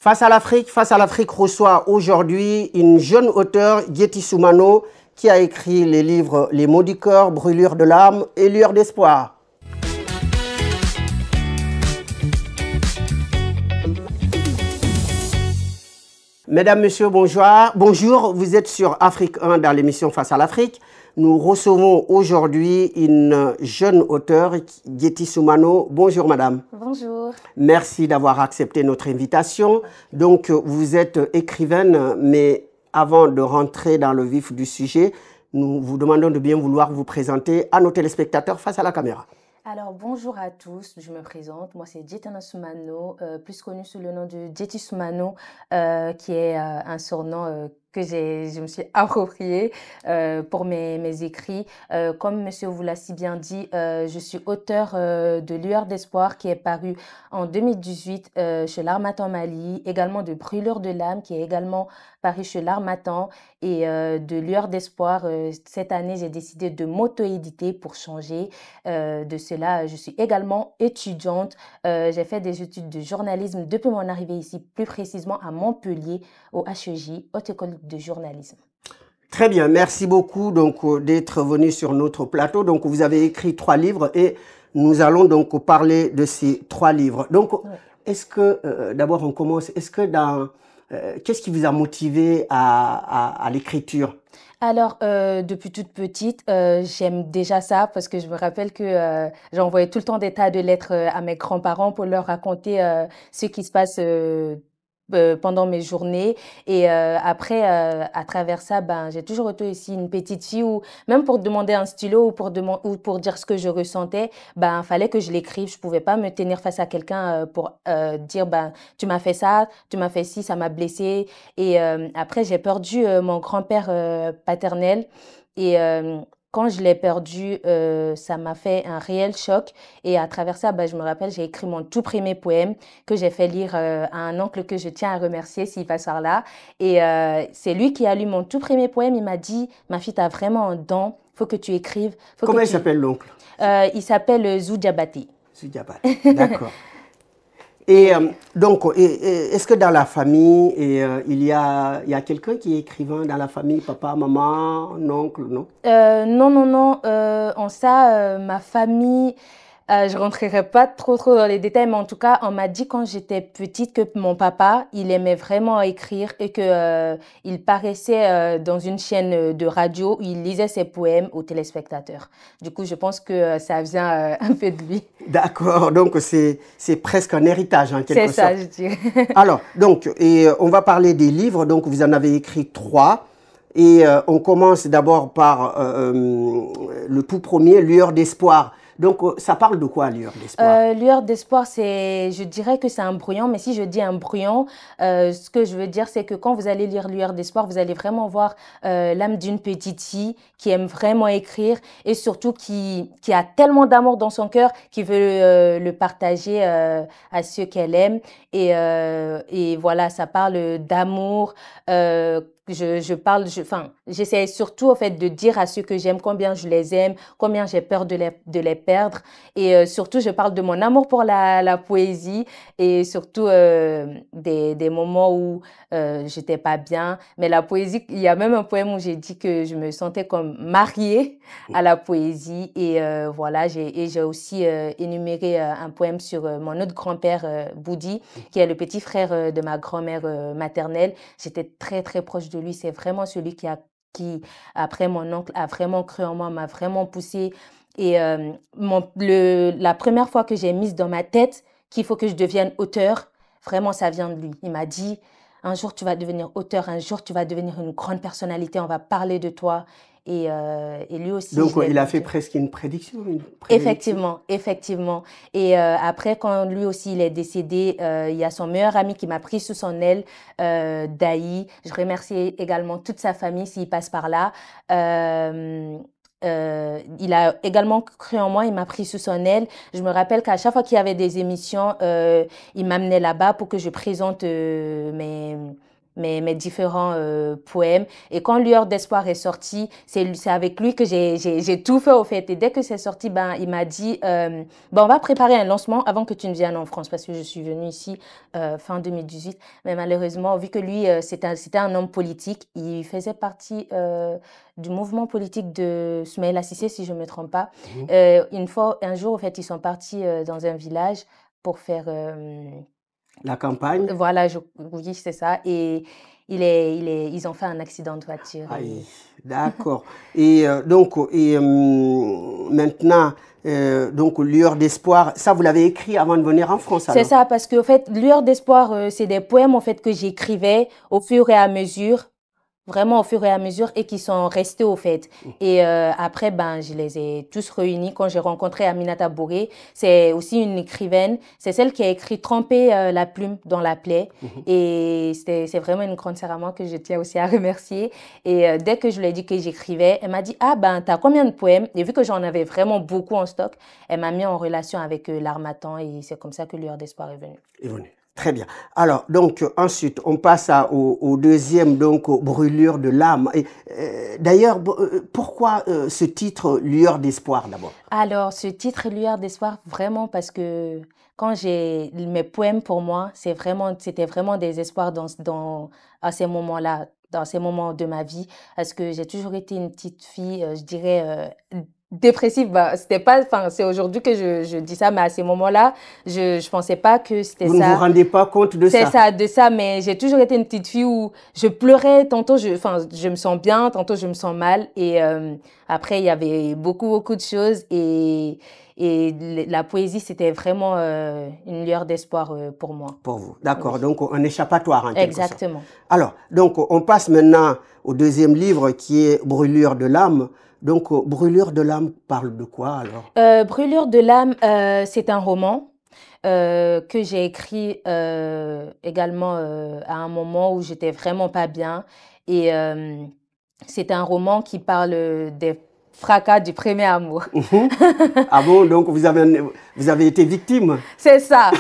Face à l'Afrique reçoit aujourd'hui une jeune auteure, Diéty Soumano, qui a écrit les livres Les mots du cœur, Brûlure de l'âme et Lueur d'espoir. Mesdames, Messieurs, bonjour. Bonjour, vous êtes sur Afrique 1 dans l'émission Face à l'Afrique. Nous recevons aujourd'hui une jeune auteure, Diéty Soumano. Bonjour madame. Bonjour. Merci d'avoir accepté notre invitation. Donc vous êtes écrivaine, mais avant de rentrer dans le vif du sujet, nous vous demandons de bien vouloir vous présenter à nos téléspectateurs face à la caméra. Alors bonjour à tous, je me présente, moi c'est Diéty Soumano, plus connue sous le nom de Diéty Soumano, qui est un surnom que je me suis approprié pour mes écrits. Comme monsieur vous l'a si bien dit, je suis auteur de Lueur d'espoir qui est paru en 2018 chez l'Harmattan Mali, également de Brûlure de l'âme qui est également paru chez l'Harmattan et de Lueur d'espoir. Cette année, j'ai décidé de m'auto-éditer pour changer de cela. Je suis également étudiante. J'ai fait des études de journalisme depuis mon arrivée ici, plus précisément à Montpellier, au HEJ, Haute École de journalisme. Très bien, merci beaucoup d'être venu sur notre plateau. Donc vous avez écrit 3 livres et nous allons donc parler de ces 3 livres. Donc est-ce que, d'abord on commence, est-ce que qu'est-ce qui vous a motivé à l'écriture? Alors, depuis toute petite, j'aime déjà ça parce que je me rappelle que j'envoyais tout le temps des tas de lettres à mes grands-parents pour leur raconter ce qui se passe pendant mes journées. Et après, à travers ça, j'ai toujours été aussi une petite fille où, même pour demander un stylo ou pour dire ce que je ressentais, fallait que je l'écrive. Je pouvais pas me tenir face à quelqu'un pour dire, tu m'as fait ça, tu m'as fait ci, ça m'a blessée. Et après, j'ai perdu mon grand-père paternel et quand je l'ai perdu, ça m'a fait un réel choc. Et à travers ça, je me rappelle, j'ai écrit mon tout premier poème que j'ai fait lire à un oncle que je tiens à remercier s'il passe par là. Et c'est lui qui a lu mon tout premier poème. Il m'a dit, ma fille, tu as vraiment un don, il faut que tu écrives. Comment il s'appelle l'oncle? Il s'appelle Zoudiabati. Zoudiabati, d'accord. Et donc, est-ce que dans la famille, il y a quelqu'un qui est écrivain dans la famille, papa, maman, un oncle, non? Non. En ça, ma famille, je ne rentrerai pas trop dans les détails, mais en tout cas, on m'a dit quand j'étais petite que mon papa, il aimait vraiment écrire et qu'il paraissait dans une chaîne de radio où il lisait ses poèmes aux téléspectateurs. Du coup, je pense que ça vient un peu de lui. D'accord, donc c'est presque un héritage en quelque sorte. C'est ça, je dirais. Alors, donc, on va parler des livres. Donc, vous en avez écrit 3. Et on commence d'abord par le tout premier, Lueur d'espoir. Donc, ça parle de quoi, Lueur d'espoir? Lueur d'espoir, je dirais que c'est un brouillon, mais si je dis un brouillon, ce que je veux dire, c'est que quand vous allez lire Lueur d'espoir, vous allez vraiment voir l'âme d'une petite fille qui aime vraiment écrire et surtout qui a tellement d'amour dans son cœur qu'il veut le partager à ceux qu'elle aime. Et voilà, ça parle d'amour. J'essaie surtout au fait de dire à ceux que j'aime combien je les aime, combien j'ai peur de les perdre. Et surtout, je parle de mon amour pour la poésie et surtout des moments où j'étais pas bien. Mais la poésie, il y a même un poème où j'ai dit que je me sentais comme mariée à la poésie. Et voilà, j'ai aussi énuméré un poème sur mon autre grand-père, Boudi, qui est le petit frère de ma grand-mère maternelle. J'étais très, très proche de lui. C'est vraiment celui qui, après mon oncle, a vraiment cru en moi, m'a vraiment poussée. Et la première fois que j'ai mise dans ma tête qu'il faut que je devienne auteur, vraiment, ça vient de lui. Il m'a dit, un jour, tu vas devenir auteur, un jour, tu vas devenir une grande personnalité, on va parler de toi. Et lui aussi. Donc, il a fait presque une prédiction. Effectivement. Et après, quand lui aussi il est décédé, il y a son meilleur ami qui m'a pris sous son aile, Daï. Je remercie également toute sa famille s'il passe par là. Il a également cru en moi, il m'a pris sous son aile. Je me rappelle qu'à chaque fois qu'il y avait des émissions, il m'amenait là-bas pour que je présente mes différents poèmes. Et quand Lueur d'espoir est sorti, c'est avec lui que j'ai tout fait au fait. Et dès que c'est sorti, ben, il m'a dit, ben, on va préparer un lancement avant que tu ne viennes en France, parce que je suis venue ici fin 2018. Mais malheureusement, vu que lui, c'était un homme politique, il faisait partie du mouvement politique de Soumaïla Cissé, si je ne me trompe pas. Un jour, au fait, ils sont partis dans un village pour faire... la campagne. Voilà, oui, c'est ça. Et ils ont fait un accident de voiture. D'accord. Et maintenant, donc Lueur d'espoir, ça vous l'avez écrit avant de venir en France alors? C'est ça, parce que en fait, Lueur d'espoir, c'est des poèmes en fait que j'écrivais au fur et à mesure. Vraiment au fur et à mesure et qui sont restés au fait. Et après, ben, je les ai tous réunis quand j'ai rencontré Aminata Bouré. C'est aussi une écrivaine. C'est celle qui a écrit Tremper la plume dans la plaie. Et c'est vraiment une grande sœur à moi que je tiens aussi à remercier. Et dès que je lui ai dit que j'écrivais, elle m'a dit « Ah ben, t'as combien de poèmes ?» Et vu que j'en avais vraiment beaucoup en stock, elle m'a mis en relation avec l'Harmattan et c'est comme ça que Lueur d'espoir est venue. Est venue. Très bien. Alors, donc, ensuite, on passe au deuxième, donc, Brûlure de l'âme. D'ailleurs, pourquoi ce titre Lueur d'espoir d'abord? Alors, ce titre Lueur d'espoir, vraiment parce que quand j'ai mes poèmes pour moi, c'était vraiment des espoirs à ces moments-là, dans ces moments de ma vie, parce que j'ai toujours été une petite fille, je dirais, dépressive. Bah, c'était pas, enfin, c'est aujourd'hui que je dis ça, mais à ces moments-là, je pensais pas que c'était ça. Vous ne vous rendez pas compte de ça? C'est ça, de ça, mais j'ai toujours été une petite fille où je pleurais, tantôt je me sens bien, tantôt je me sens mal. Et après, il y avait beaucoup de choses et la poésie, c'était vraiment une lueur d'espoir pour moi. Pour vous, d'accord. Oui. Donc, un échappatoire en quelque sorte. Exactement. Alors, donc, on passe maintenant au deuxième livre qui est Brûlure de l'âme. Donc, Brûlure de l'âme parle de quoi alors? Brûlure de l'âme, c'est un roman que j'ai écrit également à un moment où j'étais vraiment pas bien. Et c'est un roman qui parle des fracas du premier amour. Ah bon, donc vous avez été victime? C'est ça.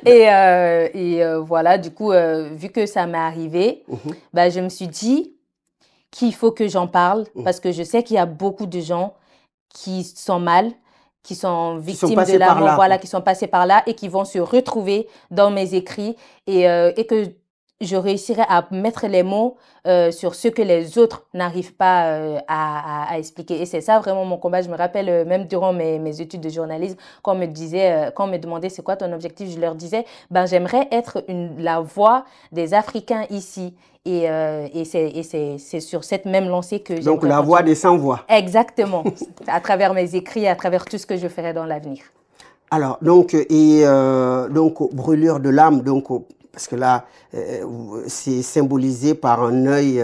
Et voilà, du coup, vu que ça m'est arrivé, bah, je me suis dit qu'il faut que j'en parle parce que je sais qu'il y a beaucoup de gens qui sont mal, qui sont victimes de l'amour, voilà, qui sont passés par là et qui vont se retrouver dans mes écrits et que je réussirai à mettre les mots sur ce que les autres n'arrivent pas à expliquer. Et c'est ça vraiment mon combat. Je me rappelle même durant mes études de journalisme, quand on me demandait c'est quoi ton objectif, je leur disais, ben, j'aimerais être la voix des Africains ici. Et c'est sur cette même lancée que j'ai... Donc la voix des sans-voix. Exactement, à travers mes écrits, à travers tout ce que je ferai dans l'avenir. Alors, donc Brûlure de l'âme, donc, parce que là, c'est symbolisé par un œil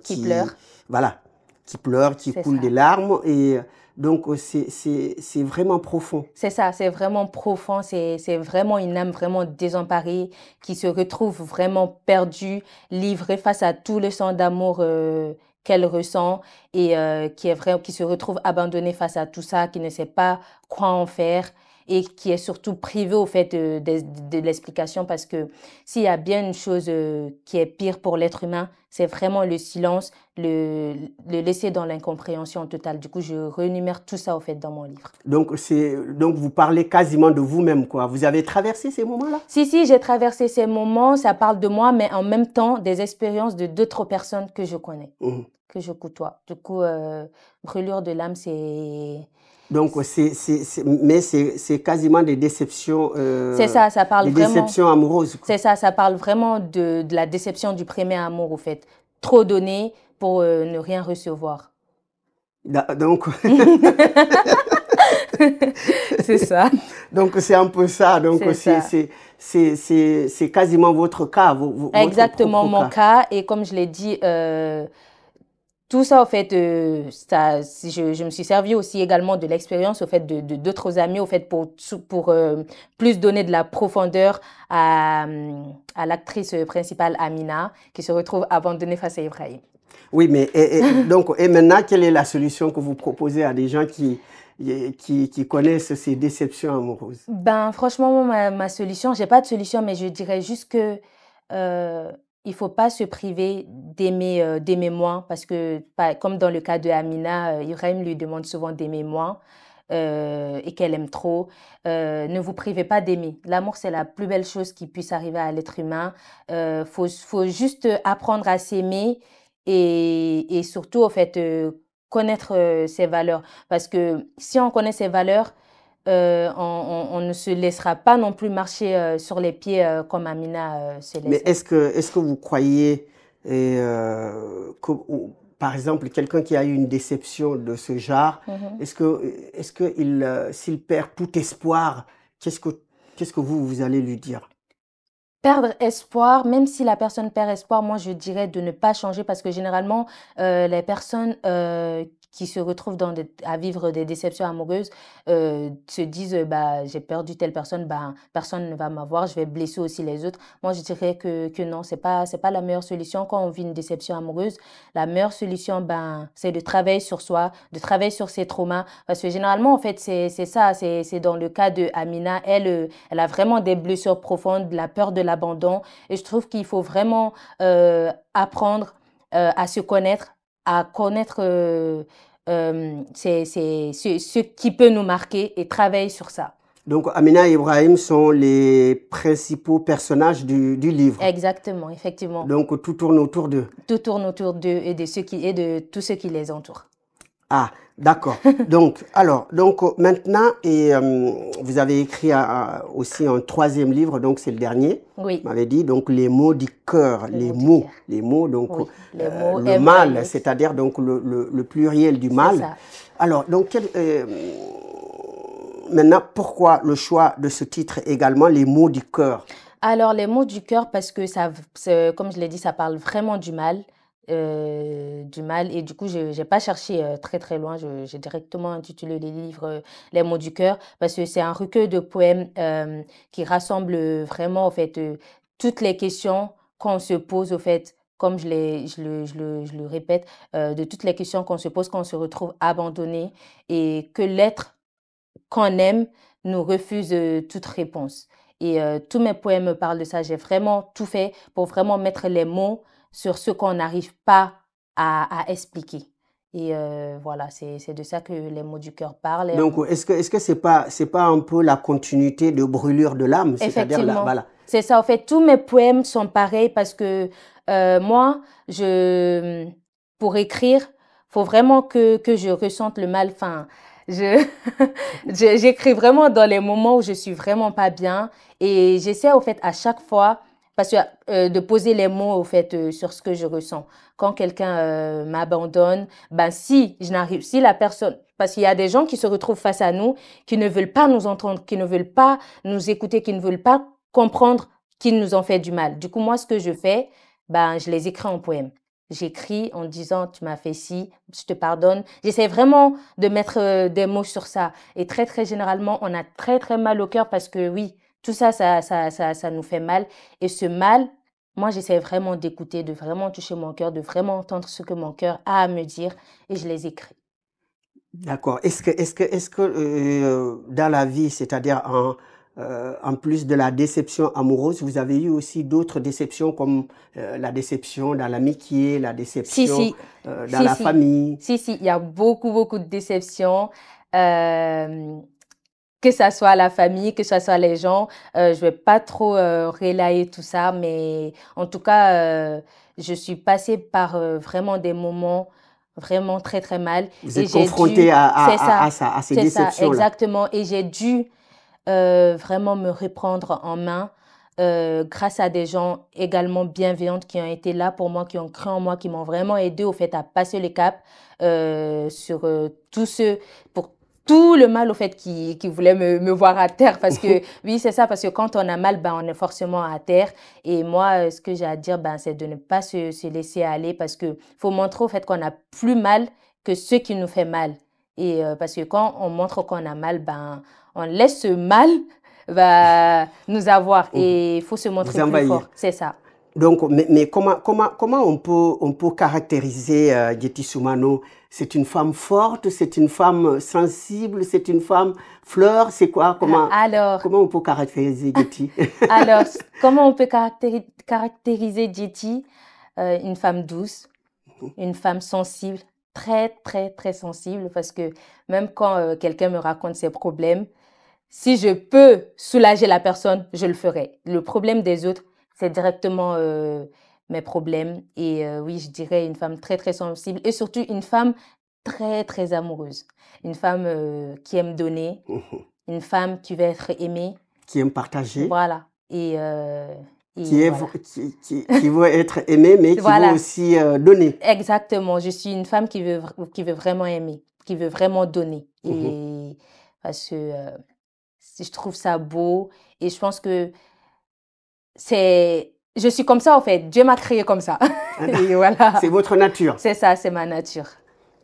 qui pleure. Voilà, qui pleure, qui coule des larmes. Et donc, c'est vraiment profond. C'est ça, c'est vraiment profond. C'est vraiment une âme vraiment désemparée qui se retrouve vraiment perdue, livrée face à tout le sang d'amour qu'elle ressent et qui se retrouve abandonnée face à tout ça, qui ne sait pas quoi en faire. Et qui est surtout privée au fait de l'explication parce que s'il y a bien une chose qui est pire pour l'être humain, c'est vraiment le silence, le laisser dans l'incompréhension totale. Du coup, je rémunère tout ça au fait dans mon livre. Donc vous parlez quasiment de vous-même, quoi. Vous avez traversé ces moments-là? Si, j'ai traversé ces moments, ça parle de moi, mais en même temps des expériences de d'autres personnes que je connais, que je côtoie. Du coup, Brûlure de l'âme, c'est... Donc, mais c'est quasiment des déceptions. C'est ça, ça parle des vraiment. Déceptions amoureuses. C'est ça, ça parle vraiment de la déception du premier amour, au fait. Trop donner pour ne rien recevoir. Donc. C'est ça. Donc, c'est un peu ça. Donc, c'est quasiment votre cas. Exactement, mon cas. Et comme je l'ai dit, tout ça, au fait, je me suis servi aussi également de l'expérience, au fait, d'autres amis, au fait, pour plus donner de la profondeur à l'actrice principale Amina, qui se retrouve abandonnée face à Ibrahim. Oui, mais et maintenant, quelle est la solution que vous proposez à des gens qui connaissent ces déceptions amoureuses? Ben, franchement, ma solution, j'ai pas de solution, mais je dirais juste que il faut pas se priver d'aimer moins parce que, comme dans le cas de Amina, Ibrahim lui demande souvent d'aimer moins et qu'elle aime trop. Ne vous privez pas d'aimer. L'amour, c'est la plus belle chose qui puisse arriver à l'être humain. Faut juste apprendre à s'aimer et surtout, au fait, connaître ses valeurs. Parce que si on connaît ses valeurs, on ne se laissera pas non plus marcher sur les pieds comme Amina se Mais laisse. est-ce que vous croyez par exemple, quelqu'un qui a eu une déception de ce genre, est-ce que s'il perd tout espoir, qu'est-ce que vous allez lui dire? Perdre espoir, même si la personne perd espoir, moi je dirais de ne pas changer parce que généralement les personnes qui se retrouvent à vivre des déceptions amoureuses se disent bah j'ai perdu telle personne, bah personne ne va m'avoir, je vais blesser aussi les autres. Moi je dirais que non, c'est pas la meilleure solution quand on vit une déception amoureuse. La meilleure solution ben c'est de travailler sur soi, de travailler sur ses traumas parce que généralement en fait c'est ça, c'est dans le cas de Amina, elle a vraiment des blessures profondes, la peur de l'abandon. Et je trouve qu'il faut vraiment apprendre à se connaître, à connaître ce qui peut nous marquer et travailler sur ça. Donc, Amina et Ibrahim sont les principaux personnages du livre. Exactement, effectivement. Donc, tout tourne autour d'eux. Tout tourne autour d'eux et de tous ceux qui les entourent. Ah, d'accord. Donc, maintenant, vous avez écrit aussi un troisième livre, donc c'est le dernier. Oui. Vous m'avez dit, donc les mots du cœur, les mots, donc oui, les mots, le mal, c'est-à-dire donc le pluriel du mal. Ça. Alors, donc, maintenant, pourquoi le choix de ce titre également, les mots du cœur? Alors, les mots du cœur, parce que ça, comme je l'ai dit, ça parle vraiment du mal. Et du coup je n'ai pas cherché très très loin, j'ai directement intitulé les livres Les mots du cœur parce que c'est un recueil de poèmes qui rassemble vraiment au fait toutes les questions qu'on se pose au fait comme je le répète de toutes les questions qu'on se pose quand on se retrouve abandonné et que l'être qu'on aime nous refuse toute réponse et tous mes poèmes parlent de ça. J'ai vraiment tout fait pour vraiment mettre les mots sur ce qu'on n'arrive pas à expliquer. Et voilà, c'est de ça que les mots du cœur parlent. Donc, est-ce que c'est pas un peu la continuité de Brûlure de l'âme? Effectivement, voilà. c'est ça. En fait, tous mes poèmes sont pareils parce que moi, pour écrire, faut vraiment que je ressente le mal. Enfin, j'écris vraiment dans les moments où je suis vraiment pas bien et j'essaie au fait à chaque fois parce que de poser les mots au fait sur ce que je ressens. Quand quelqu'un m'abandonne, ben si la personne, parce qu'il y a des gens qui se retrouvent face à nous, qui ne veulent pas nous entendre, qui ne veulent pas nous écouter, qui ne veulent pas comprendre qu'ils nous ont fait du mal. Du coup, moi, ce que je fais, ben je les écris en poème. J'écris en disant tu m'as fait ci, je te pardonne. J'essaie vraiment de mettre des mots sur ça. Et très très généralement, on a très très mal au cœur parce que oui, tout ça nous fait mal. Et ce mal, moi, j'essaie vraiment d'écouter, de vraiment toucher mon cœur, de vraiment entendre ce que mon cœur a à me dire et je les écris. D'accord. Est-ce que dans la vie, c'est-à-dire en plus de la déception amoureuse, vous avez eu aussi d'autres déceptions comme la déception dans l'amitié, la déception dans la famille? Si, il y a beaucoup, beaucoup de déceptions. Que ça soit la famille, que ça soit les gens, je vais pas trop relayer tout ça, mais en tout cas, je suis passée par vraiment des moments vraiment très très mal. Vous êtes confrontée à ces déceptions-là. C'est ça, exactement. Et j'ai dû vraiment me reprendre en main grâce à des gens également bienveillantes qui ont été là pour moi, qui ont cru en moi, qui m'ont vraiment aidé au fait à passer le cap sur tout le mal au fait qui voulait me voir à terre parce que oui c'est ça parce que quand on a mal ben on est forcément à terre et moi ce que j'ai à dire ben c'est de ne pas se laisser aller parce que faut montrer au fait qu'on a plus mal que ce qui nous fait mal et parce que quand on montre qu'on a mal ben on laisse ce mal nous avoir et il faut se montrer plus fort, c'est ça. Donc, mais comment on peut caractériser Getty Soumano? C'est une femme forte, c'est une femme sensible, c'est une femme fleur, c'est quoi? Comment on peut caractériser Getty? Alors, comment on peut caractériser Getty? Une femme douce, une femme sensible, très, très, très sensible, parce que même quand quelqu'un me raconte ses problèmes, si je peux soulager la personne, je le ferai. Le problème des autres, c'est directement mes problèmes. Et oui, je dirais une femme très, très sensible et surtout une femme très, très amoureuse. Une femme qui aime donner, une femme qui veut être aimée. Qui aime partager. Voilà. Qui veut être aimée, mais qui veut aussi donner. Exactement. Je suis une femme qui veut vraiment aimer, qui veut vraiment donner. Et parce que je trouve ça beau et je pense que je suis comme ça en fait. Dieu m'a créée comme ça. Et voilà. C'est votre nature. C'est ça, c'est ma nature.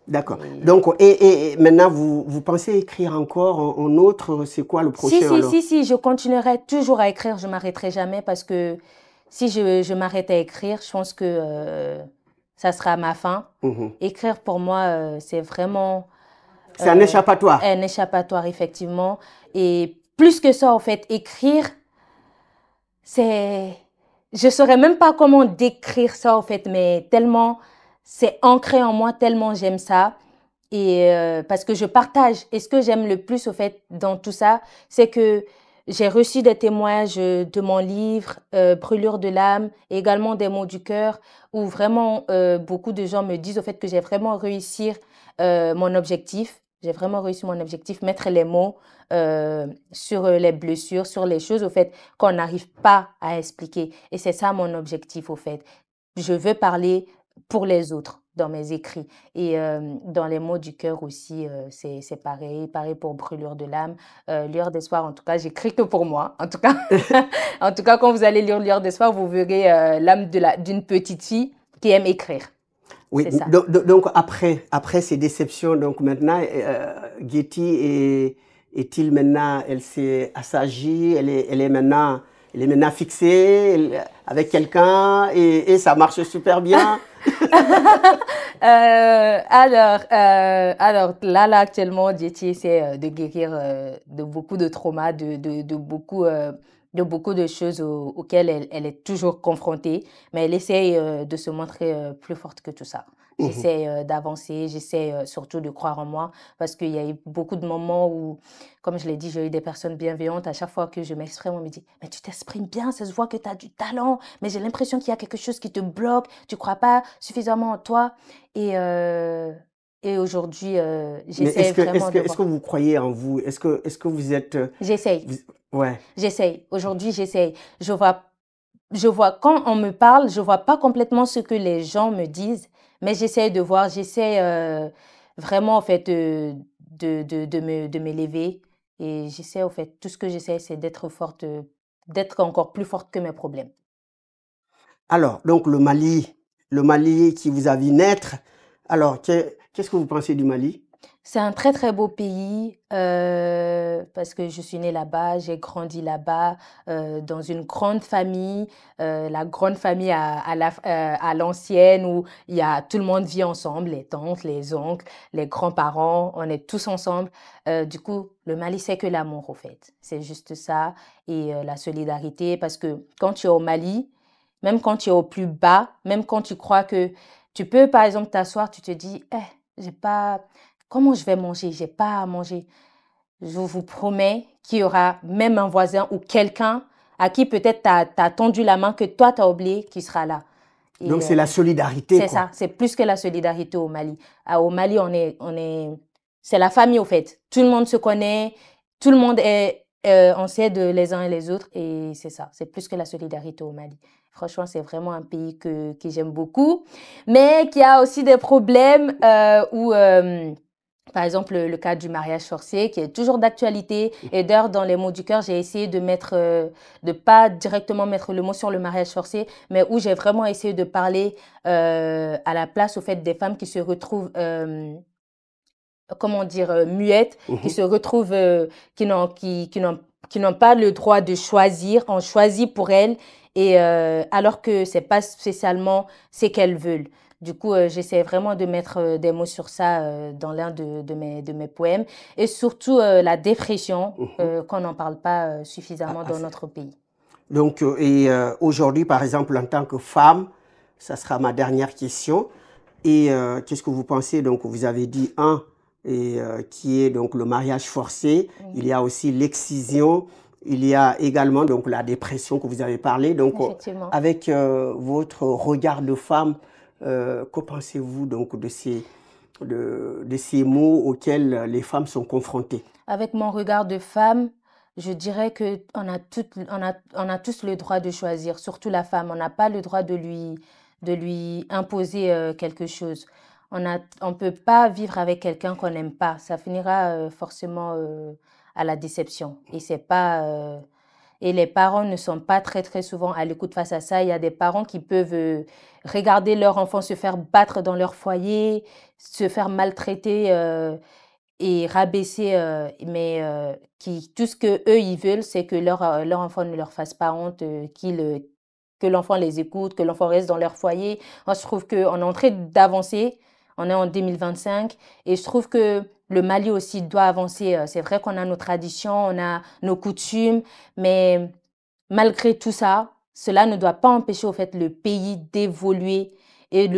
D'accord. Donc, et maintenant, vous pensez écrire encore en autre? C'est quoi le prochain alors? Si, je continuerai toujours à écrire. Je m'arrêterai jamais parce que si je m'arrête à écrire, je pense que ça sera ma fin. Écrire pour moi, c'est vraiment... C'est un échappatoire. Un échappatoire, effectivement. Et plus que ça, en fait, écrire, c'est... Je ne saurais même pas comment décrire ça, en fait, mais tellement c'est ancré en moi, tellement j'aime ça. Et parce que je partage. Et ce que j'aime le plus, au fait, dans tout ça, c'est que j'ai reçu des témoignages de mon livre, Brûlure de l'âme, et également des mots du cœur, où vraiment beaucoup de gens me disent, au fait, que j'ai vraiment réussi mon objectif. J'ai vraiment réussi mon objectif, mettre les mots sur les blessures, sur les choses, au fait, qu'on n'arrive pas à expliquer. Et c'est ça mon objectif, au fait. Je veux parler pour les autres dans mes écrits. Et dans les mots du cœur aussi, c'est pareil. Pareil pour Brûlure de l'âme. Lueur d'espoir, en tout cas, j'écris que pour moi. En tout cas, en tout cas, quand vous allez lire Lueur d'espoir, vous verrez l'âme d'une petite fille qui aime écrire. Oui, donc après ces déceptions, donc maintenant, Getty est-il maintenant, elle s'est assagie, elle est maintenant fixée avec quelqu'un et ça marche super bien. Alors là actuellement, Getty essaie de guérir de beaucoup de traumas, de beaucoup de choses auxquelles elle est toujours confrontée, mais elle essaie de se montrer plus forte que tout ça. J'essaie d'avancer, j'essaie surtout de croire en moi parce qu'il y a eu beaucoup de moments où, comme je l'ai dit, j'ai eu des personnes bienveillantes. À chaque fois que je m'exprime, on me dit « Mais tu t'exprimes bien, ça se voit que tu as du talent, mais j'ai l'impression qu'il y a quelque chose qui te bloque, tu ne crois pas suffisamment en toi. » Et aujourd'hui, j'essaie vraiment de... Est-ce que vous croyez en vous? Est-ce que vous êtes... J'essaye. Ouais. J'essaye. Aujourd'hui, j'essaye. Je vois, quand on me parle, je vois pas complètement ce que les gens me disent, mais j'essaye de voir, j'essaie vraiment, en fait, de m'élever. Et j'essaie, en fait, tout ce que j'essaie, c'est d'être forte, d'être encore plus forte que mes problèmes. Alors, donc le Mali qui vous a vu naître, alors, qu'est-ce que vous pensez du Mali? C'est un très, très beau pays parce que je suis née là-bas, j'ai grandi là-bas, dans une grande famille, la grande famille à l'ancienne où tout le monde vit ensemble, les tantes, les oncles, les grands-parents, on est tous ensemble. Du coup, le Mali, c'est que l'amour, au fait. C'est juste ça et la solidarité parce que quand tu es au Mali, même quand tu es au plus bas, même quand tu crois que tu peux, par exemple, t'asseoir, tu te dis, j'ai pas... Comment je vais manger? J'ai pas à manger. Je vous promets qu'il y aura même un voisin ou quelqu'un à qui peut-être t'as tendu la main que toi t'as oublié qui sera là. Et donc c'est la solidarité. C'est ça, c'est plus que la solidarité au Mali. Au Mali, c'est la famille au fait. Tout le monde se connaît, tout le monde on s'aide les uns et les autres et c'est ça. C'est plus que la solidarité au Mali. Franchement, c'est vraiment un pays que j'aime beaucoup, mais qui a aussi des problèmes où par exemple, le cas du mariage forcé qui est toujours d'actualité. Et d'ailleurs, dans les mots du cœur, j'ai essayé de pas directement mettre le mot sur le mariage forcé, mais où j'ai vraiment essayé de parler à la place au fait des femmes qui se retrouvent, comment dire, muettes, qui se retrouvent, qui n'ont pas le droit de choisir. On choisit pour elles et alors que c'est pas spécialement ce qu'elles veulent. Du coup, j'essaie vraiment de mettre des mots sur ça dans l'un de mes poèmes. Et surtout la dépression, qu'on n'en parle pas suffisamment dans notre pays. Donc, aujourd'hui, par exemple, en tant que femme, ça sera ma dernière question. Et qu'est-ce que vous pensez? Donc, vous avez dit qui est donc le mariage forcé. Il y a aussi l'excision. Il y a également donc la dépression que vous avez parlé. Donc, avec votre regard de femme, que pensez-vous donc de ces mots auxquels les femmes sont confrontées? Avec mon regard de femme, je dirais que on a tous le droit de choisir, surtout la femme. On n'a pas le droit de lui imposer quelque chose. On peut pas vivre avec quelqu'un qu'on n'aime pas. Ça finira forcément à la déception. Et les parents ne sont pas très très souvent à l'écoute face à ça. Il y a des parents qui peuvent regarder leur enfant se faire battre dans leur foyer, se faire maltraiter et rabaisser, mais tout ce que eux ils veulent, c'est que leur enfant ne leur fasse pas honte, que l'enfant les écoute, que l'enfant reste dans leur foyer. Moi, je trouve qu'on est en train d'avancer. On est en 2025 et je trouve que le Mali aussi doit avancer. C'est vrai qu'on a nos traditions, on a nos coutumes, mais malgré tout ça, cela ne doit pas empêcher au fait le pays d'évoluer et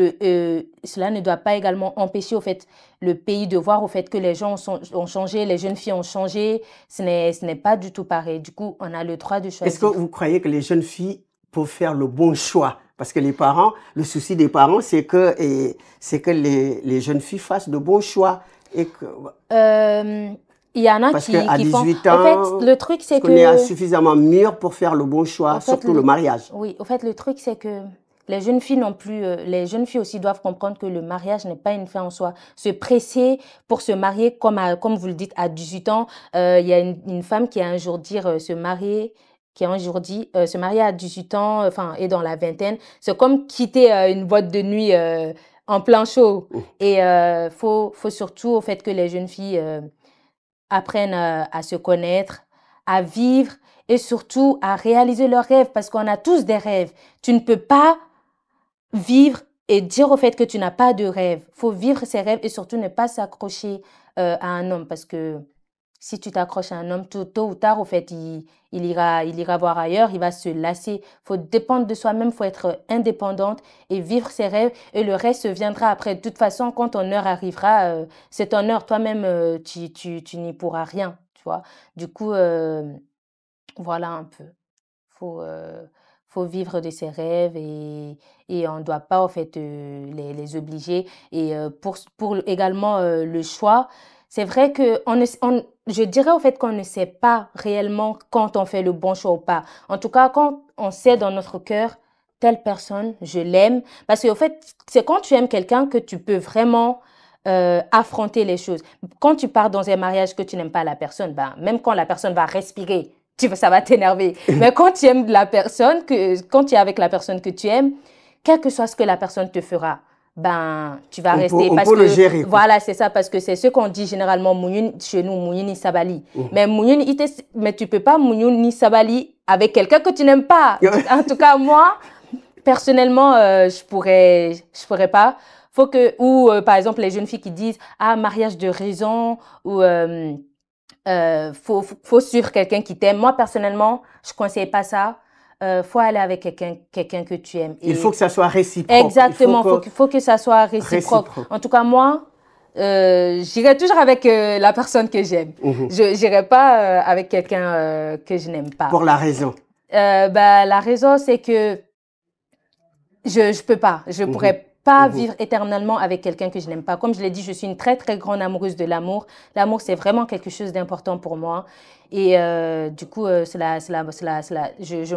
cela ne doit pas également empêcher au fait le pays de voir au fait que les gens ont changé, les jeunes filles ont changé. Ce n'est pas du tout pareil. Du coup, on a le droit de choisir. Est-ce que vous croyez que les jeunes filles peuvent faire le bon choix? Parce que les parents, le souci des parents, c'est que les jeunes filles fassent de bons choix. Et que, il y en a parce qui qu'à 18 font... ans, En fait, le truc, c'est que... on est suffisamment mûr pour faire le bon choix, surtout le mariage. Oui, au fait, le truc, c'est que les jeunes filles non plus, les jeunes filles aussi doivent comprendre que le mariage n'est pas une fin en soi. Se presser pour se marier, comme vous le dites, à 18 ans, il y a une femme qui a un jour dit se marier, qui a un jour dit se marier à 18 ans, enfin, et dans la vingtaine, c'est comme quitter une boîte de nuit en plein show. Et faut surtout au fait que les jeunes filles apprennent à se connaître, à vivre et surtout à réaliser leurs rêves parce qu'on a tous des rêves. Tu ne peux pas vivre et dire au fait que tu n'as pas de rêve. Il faut vivre ses rêves et surtout ne pas s'accrocher à un homme parce que si tu t'accroches à un homme, tôt ou tard, au fait, il ira voir ailleurs, il va se lasser. Il faut dépendre de soi-même, il faut être indépendante et vivre ses rêves. Et le reste viendra après. De toute façon, quand ton heure arrivera, c'est ton heure. Toi-même, tu n'y pourras rien, tu vois. Du coup, voilà un peu. Faut vivre de ses rêves et on ne doit pas, en fait, les obliger. Et pour également le choix, c'est vrai que je dirais au fait qu'on ne sait pas réellement quand on fait le bon choix ou pas. En tout cas, quand on sait dans notre cœur, telle personne, je l'aime. Parce qu'au fait, c'est quand tu aimes quelqu'un que tu peux vraiment affronter les choses. Quand tu pars dans un mariage que tu n'aimes pas la personne, ben, même quand la personne va respirer, ça va t'énerver. Mais quand tu aimes quand tu es avec la personne que tu aimes, quel que soit ce que la personne te fera, ben, tu vas rester. On peut le gérer. Voilà, c'est ça, parce que c'est ce qu'on dit généralement, chez nous, Mounioun Sabali. Mais tu peux pas Mounioun Sabali avec quelqu'un que tu n'aimes pas. En tout cas, moi, personnellement, je pourrais pas. Par exemple, les jeunes filles qui disent, mariage de raison, ou, faut suivre quelqu'un qui t'aime. Moi, personnellement, je conseille pas ça. Faut aller avec quelqu'un que tu aimes. Il faut que ça soit réciproque. Exactement, faut que ça soit réciproque. En tout cas, moi, j'irai toujours avec la personne que j'aime. Je n'irai pas avec quelqu'un que je n'aime pas. Pour la raison? La raison, c'est que je peux pas. Je pourrais pas vivre éternellement avec quelqu'un que je n'aime pas. Comme je l'ai dit, je suis une très, très grande amoureuse de l'amour. L'amour, c'est vraiment quelque chose d'important pour moi. Et du coup, je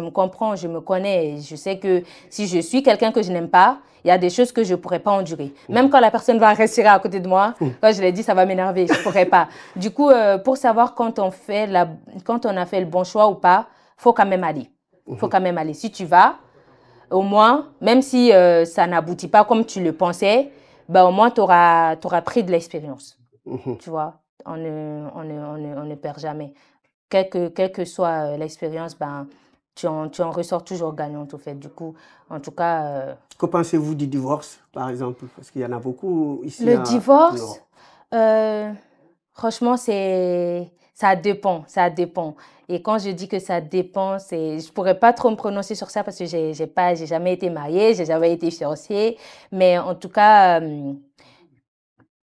me comprends, je me connais. Et je sais que si je suis quelqu'un que je n'aime pas, il y a des choses que je ne pourrais pas endurer. Même quand la personne va rester à côté de moi, quand je l'ai dit, ça va m'énerver. Je ne pourrais pas. Du coup, pour savoir quand on a fait le bon choix ou pas, il faut quand même aller. Faut quand même aller. Si tu vas, au moins, même si ça n'aboutit pas comme tu le pensais, au moins tu auras pris de l'expérience. Tu vois, on ne perd jamais. Quelle que soit l'expérience, tu en ressors toujours gagnante, au fait. Du coup, en tout cas... Que pensez-vous du divorce, par exemple? Parce qu'il y en a beaucoup ici Le en divorce, Europe. franchement, ça dépend, ça dépend. Et quand je dis que ça dépend, je pourrais pas trop me prononcer sur ça parce que j'ai jamais été mariée, j'ai jamais été fiancée. Mais en tout cas,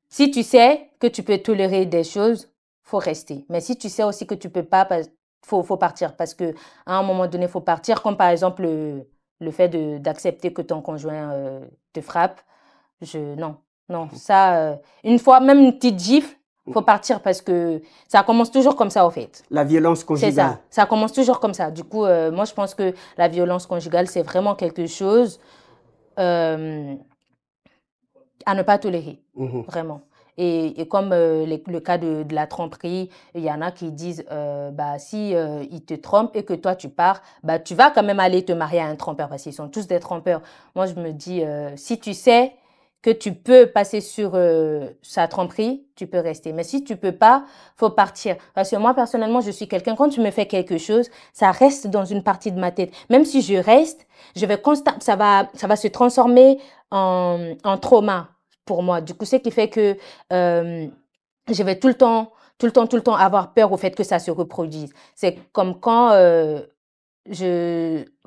si tu sais que tu peux tolérer des choses, faut rester. Mais si tu sais aussi que tu peux pas, faut partir parce que à un moment donné, faut partir. Comme par exemple le fait d'accepter que ton conjoint te frappe. Non, non, ça, une fois, même une petite gifle, faut partir parce que ça commence toujours comme ça, au fait. La violence C'est conjugale. ça commence toujours comme ça. Du coup, moi, je pense que la violence conjugale, c'est vraiment quelque chose euh, à ne pas tolérer, vraiment. Et comme le cas de la tromperie, il y en a qui disent, bah, si il te trompe et que toi tu pars, bah, tu vas quand même aller te marier à un trompeur parce qu'ils sont tous des trompeurs. Moi, je me dis, si tu sais que tu peux passer sur sa tromperie, tu peux rester. Mais si tu peux pas, faut partir. Parce que moi, personnellement, je suis quelqu'un, quand tu me fais quelque chose, ça reste dans une partie de ma tête. Même si je reste, je vais ça va se transformer en trauma pour moi. Du coup, ce qui fait que je vais tout le temps avoir peur au fait que ça se reproduise. C'est comme quand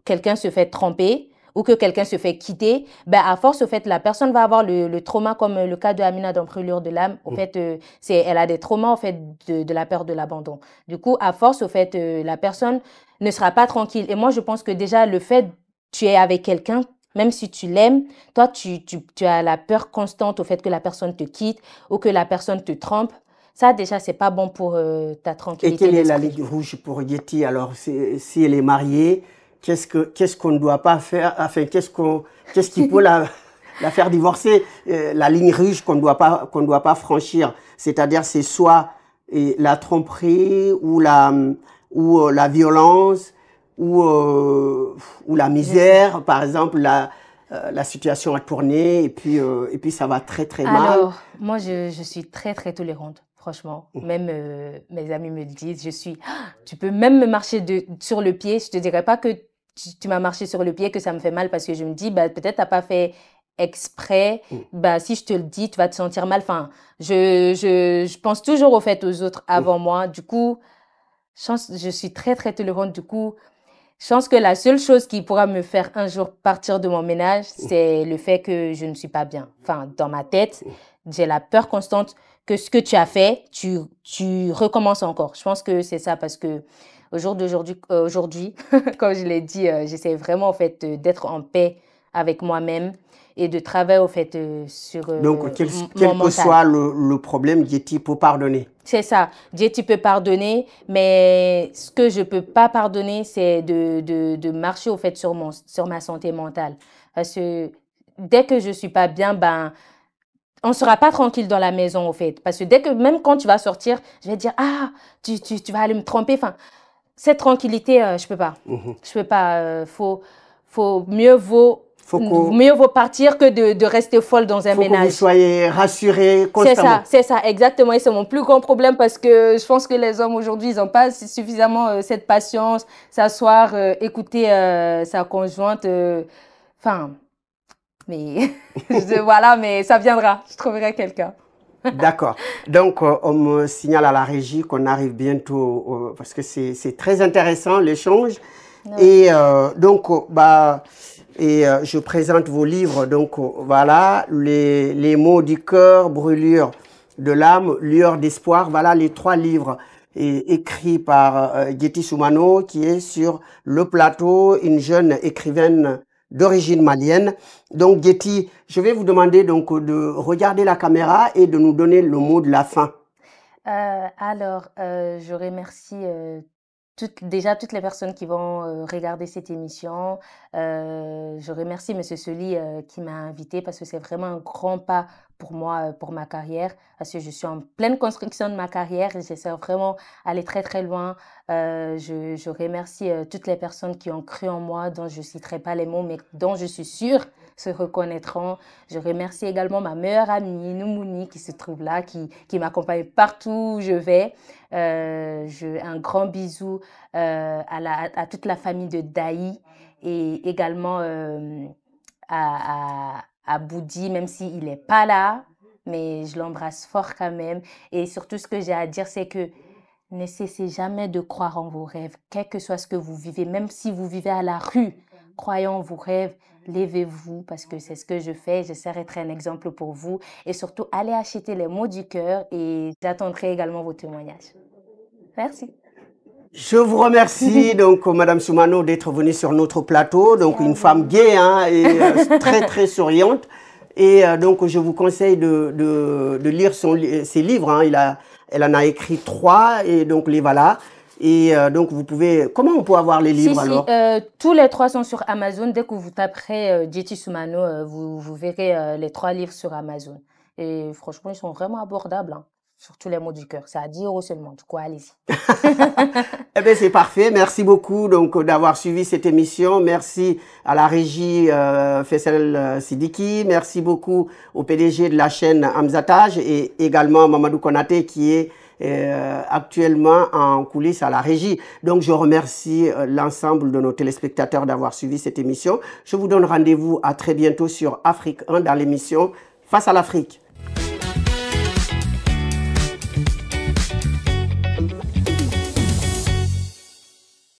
quelqu'un se fait tromper ou que quelqu'un se fait quitter, ben à force, au fait, la personne va avoir le trauma, comme le cas de Amina dans Brûlure de l'âme. Au fait, elle a des traumas, au fait, de la peur de l'abandon. Du coup, à force, au fait, la personne ne sera pas tranquille. Et moi, je pense que déjà, le fait tu es avec quelqu'un, même si tu l'aimes, toi, tu as la peur constante au fait que la personne te quitte ou que la personne te trompe. Ça, déjà, c'est pas bon pour ta Et tranquillité quelle est la d'esprit. ligne rouge pour Yeti? Alors, si elle est mariée, qu'est-ce qu'on ne doit pas faire? Enfin, qu'est-ce qui peut la faire divorcer? La ligne rouge qu'on doit pas franchir. C'est-à-dire, c'est soit la tromperie ou la violence ou la Je sais. misère. Par exemple, la situation a tourné et puis ça va très très mal. Alors, moi, je suis très, très tolérante, franchement. Même mes amis me le disent. Tu peux même me marcher sur le pied. Je te dirais pas que tu m'as marché sur le pied, que ça me fait mal parce que je me dis, bah, peut-être t'as pas fait exprès. Bah, si je te le dis, tu vas te sentir mal. Enfin, je pense toujours au fait aux autres avant moi. Du coup, je suis très, très tolérante. Du coup, je pense que la seule chose qui pourra me faire un jour partir de mon ménage, c'est le fait que je ne suis pas bien. Enfin, dans ma tête, j'ai la peur constante que ce que tu as fait, tu recommences encore. Je pense que c'est ça parce que au jour d'aujourd'hui, comme je l'ai dit, j'essaie vraiment en fait d'être en paix avec moi-même et de travailler au fait sur Donc, mon quel que mental. soit le problème, Yeti peut pardonner. C'est ça. Dieu, tu peux pardonner, mais ce que je peux pas pardonner, c'est de marcher au fait sur ma santé mentale. Parce que dès que je suis pas bien, ben, on sera pas tranquille dans la maison, au fait. Parce que même quand tu vas sortir, je vais dire, ah, tu vas aller me tromper. Enfin, cette tranquillité, je peux pas. Je peux pas. Faut Mieux vaut partir que de rester folle dans un faut que vous ménage. soyez rassurés constamment. C'est ça, exactement. Et c'est mon plus grand problème parce que je pense que les hommes aujourd'hui, ils n'ont pas suffisamment cette patience, s'asseoir, écouter sa conjointe. Enfin, mais voilà, mais ça viendra. Je trouverai quelqu'un. D'accord. Donc, on me signale à la régie qu'on arrive bientôt, parce que c'est très intéressant l'échange. Ouais. Et je présente vos livres. Donc, voilà, les mots du cœur, brûlure de l'âme, lueur d'espoir. Voilà les 3 livres écrits par Yeti Soumano, qui est sur le plateau, une jeune écrivaine d'origine malienne. Donc, Yeti, je vais vous demander donc de regarder la caméra et de nous donner le mot de la fin. Je remercie déjà toutes les personnes qui vont regarder cette émission. Je remercie Monsieur Soli qui m'a invité parce que c'est vraiment un grand pas pour moi, pour ma carrière, parce que je suis en pleine construction de ma carrière et j'essaie vraiment d'aller très très loin. Je remercie toutes les personnes qui ont cru en moi, dont je ne citerai pas les mots, mais dont je suis sûre se reconnaîtront. Je remercie également ma meilleure amie, Noumouni, qui se trouve là, qui m'accompagne partout où je vais. Un grand bisou à toute la famille de Daï et également à Boudi, même s'il n'est pas là, mais je l'embrasse fort quand même. Et surtout, ce que j'ai à dire, c'est que ne cessez jamais de croire en vos rêves, quel que soit ce que vous vivez, même si vous vivez à la rue, croyez en vos rêves, levez-vous parce que c'est ce que je fais, j'essaie d'être un exemple pour vous et surtout allez acheter les mots du cœur et j'attendrai également vos témoignages. Merci. Je vous remercie donc Madame Soumano d'être venue sur notre plateau, donc une femme gaie hein, et très très souriante. Et donc je vous conseille de lire ses livres. Hein. Elle en a écrit 3 et donc les voilà. Et donc vous pouvez. Comment on peut avoir les livres alors? Tous les 3 sont sur Amazon. Dès que vous taperez Djeti Soumano, vous verrez les 3 livres sur Amazon. Et franchement, ils sont vraiment abordables. Hein. Surtout les mots du cœur. C'est à 10 € seulement. Du coup, allez-y. Eh bien, c'est parfait. Merci beaucoup donc d'avoir suivi cette émission. Merci à la régie Faisal Sidiki. Merci beaucoup au PDG de la chaîne Hamzatage et également Mamadou Konaté qui est actuellement en coulisses à la régie. Donc, je remercie l'ensemble de nos téléspectateurs d'avoir suivi cette émission. Je vous donne rendez-vous à très bientôt sur Afrique 1 dans l'émission Face à l'Afrique.